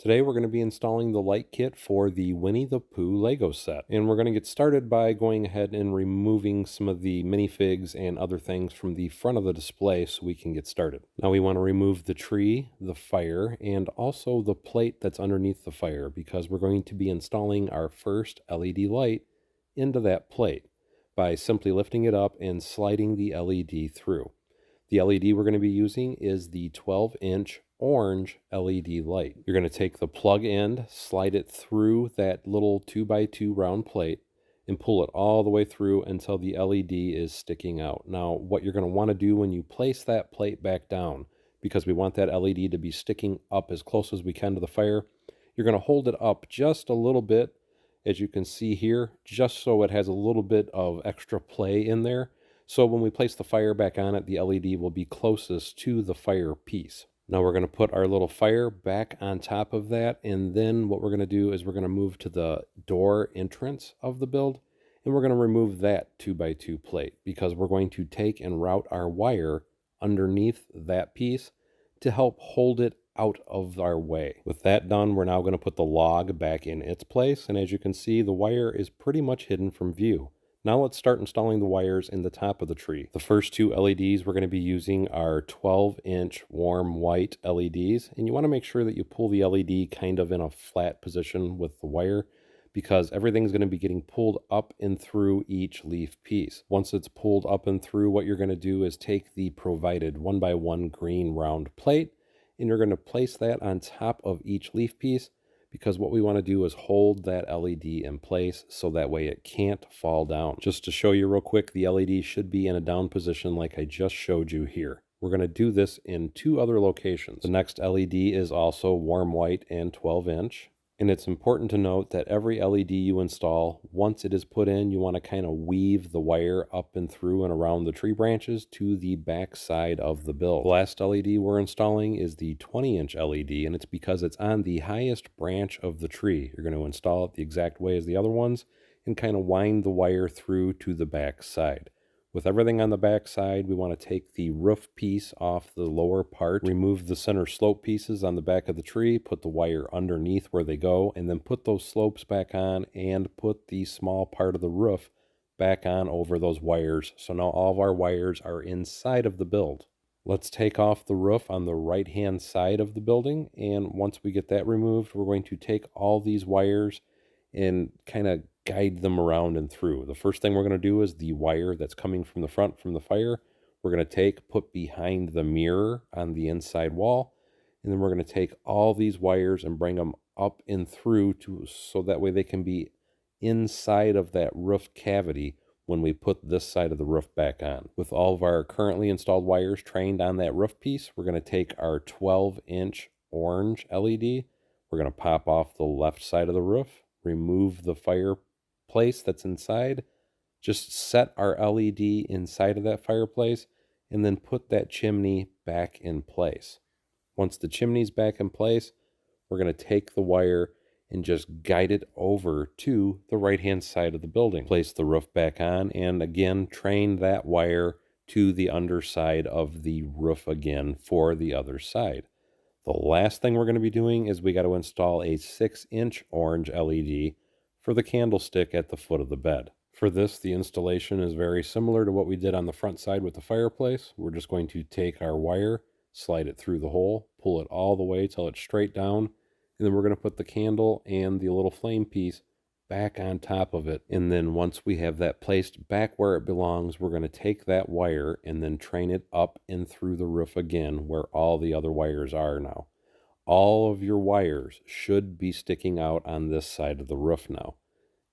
Today we're going to be installing the light kit for the Winnie the Pooh Lego set. And we're going to get started by going ahead and removing some of the minifigs and other things from the front of the display so we can get started. Now we want to remove the tree, the fire, and also the plate that's underneath the fire because we're going to be installing our first LED light into that plate by simply lifting it up and sliding the LED through. The LED we're going to be using is the 12-inch orange LED light. You're going to take the plug end, slide it through that little 2x2 round plate, and pull it all the way through until the LED is sticking out. Now, what you're going to want to do when you place that plate back down, because we want that LED to be sticking up as close as we can to the fire, you're going to hold it up just a little bit, as you can see here, just so it has a little bit of extra play in there. So when we place the fire back on it, the LED will be closest to the fire piece. Now we're going to put our little fire back on top of that, and then what we're going to do is we're going to move to the door entrance of the build, and we're going to remove that 2x2 plate because we're going to take and route our wire underneath that piece to help hold it out of our way. With that done, we're now going to put the log back in its place, and as you can see, the wire is pretty much hidden from view. Now let's start installing the wires in the top of the tree. The first two LEDs we're going to be using are 12-inch warm white LEDs, and you want to make sure that you pull the LED kind of in a flat position with the wire because everything's going to be getting pulled up and through each leaf piece. Once it's pulled up and through, what you're going to do is take the provided 1x1 green round plate, and you're going to place that on top of each leaf piece, because what we want to do is hold that LED in place so that way it can't fall down. Just to show you real quick, the LED should be in a down position like I just showed you here. We're going to do this in two other locations. The next LED is also warm white and 12-inch. And it's important to note that every LED you install, once it is put in, you want to kind of weave the wire up and through and around the tree branches to the back side of the build. The last LED we're installing is the 20-inch LED, and it's because it's on the highest branch of the tree. You're going to install it the exact way as the other ones and kind of wind the wire through to the back side. With everything on the back side, we want to take the roof piece off the lower part, remove the center slope pieces on the back of the tree, put the wire underneath where they go, and then put those slopes back on and put the small part of the roof back on over those wires. So now all of our wires are inside of the build. Let's take off the roof on the right-hand side of the building, and once we get that removed, we're going to take all these wires and kind of guide them around and through. The first thing we're going to do is the wire that's coming from the front from the fire, we're going to put behind the mirror on the inside wall, and then we're going to take all these wires and bring them up and through so that way they can be inside of that roof cavity when we put this side of the roof back on. With all of our currently installed wires trained on that roof piece, we're going to take our 12-inch orange LED, we're going to pop off the left side of the roof, remove the fireplace that's inside, just set our LED inside of that fireplace, and then put that chimney back in place. Once the chimney's back in place, we're going to take the wire and just guide it over to the right-hand side of the building. Place the roof back on, and again, train that wire to the underside of the roof again for the other side. The last thing we're going to be doing is we got to install a 6-inch orange LED for the candlestick at the foot of the bed. For this, the installation is very similar to what we did on the front side with the fireplace. We're just going to take our wire, slide it through the hole, pull it all the way till it's straight down, and then we're going to put the candle and the little flame piece back on top of it. And then once we have that placed back where it belongs, we're going to take that wire and then train it up and through the roof again where all the other wires are now. All of your wires should be sticking out on this side of the roof now.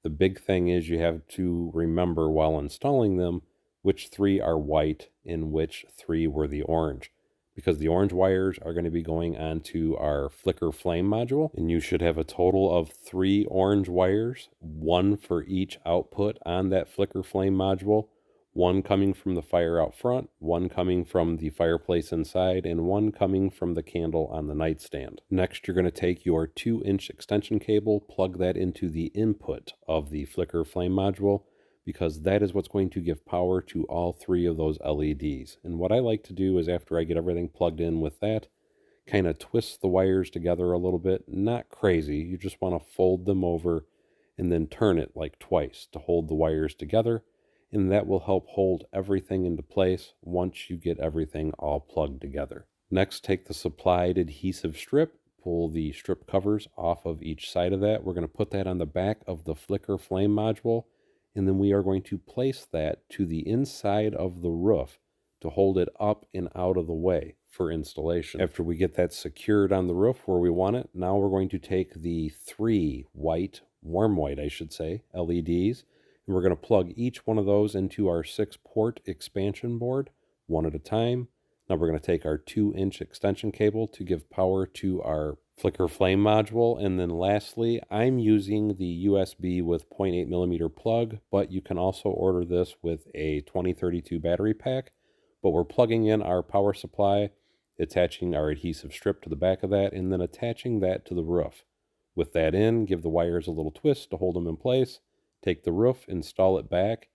The big thing is you have to remember while installing them which 3 are white and which 3 were the orange, because the orange wires are going to be going onto our flicker flame module, and you should have a total of 3 orange wires, 1 for each output on that flicker flame module, 1 coming from the fire out front, 1 coming from the fireplace inside, and 1 coming from the candle on the nightstand. Next, you're going to take your 2-inch extension cable, plug that into the input of the flicker flame module, because that is what's going to give power to all 3 of those LEDs. And what I like to do is after I get everything plugged in with that, kind of twist the wires together a little bit. Not crazy. You just want to fold them over and then turn it like twice to hold the wires together. And that will help hold everything into place once you get everything all plugged together. Next, take the supplied adhesive strip, pull the strip covers off of each side of that. We're going to put that on the back of the flicker flame module, and then we are going to place that to the inside of the roof to hold it up and out of the way for installation. After we get that secured on the roof where we want it, now we're going to take the 3 warm white I should say, LEDs, and we're going to plug each one of those into our 6-port expansion board one at a time. Now we're going to take our 2-inch extension cable to give power to our flicker flame module. And then lastly, I'm using the USB with 0.8 millimeter plug, but you can also order this with a 2032 battery pack. But we're plugging in our power supply, attaching our adhesive strip to the back of that, and then attaching that to the roof. With that in, give the wires a little twist to hold them in place, take the roof, install it back,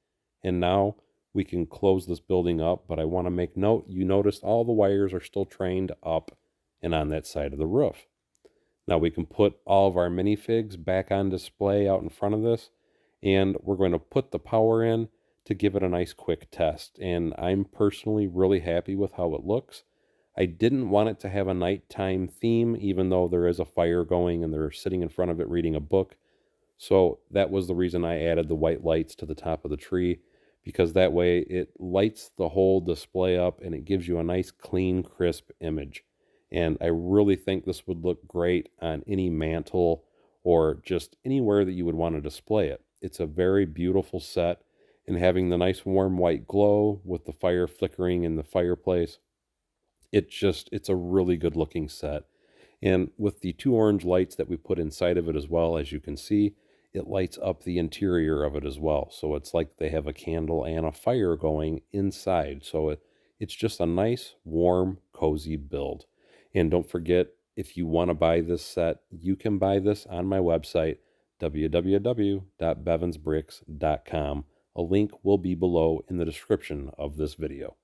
and now we can close this building up. But I want to make note, you notice all the wires are still trained up and on that side of the roof. Now we can put all of our minifigs back on display out in front of this, and we're going to put the power in to give it a nice quick test. And I'm personally really happy with how it looks. I didn't want it to have a nighttime theme, even though there is a fire going and they're sitting in front of it reading a book. So that was the reason I added the white lights to the top of the tree, because that way it lights the whole display up and it gives you a nice, clean, crisp image. And I really think this would look great on any mantle or just anywhere that you would want to display it. It's a very beautiful set, and having the nice warm white glow with the fire flickering in the fireplace, it's a really good looking set. And with the 2 orange lights that we put inside of it as well, as you can see, it lights up the interior of it as well. So it's like they have a candle and a fire going inside. So it's just a nice, warm, cozy build. And don't forget, if you want to buy this set, you can buy this on my website, www.bevinsbricks.com. A link will be below in the description of this video.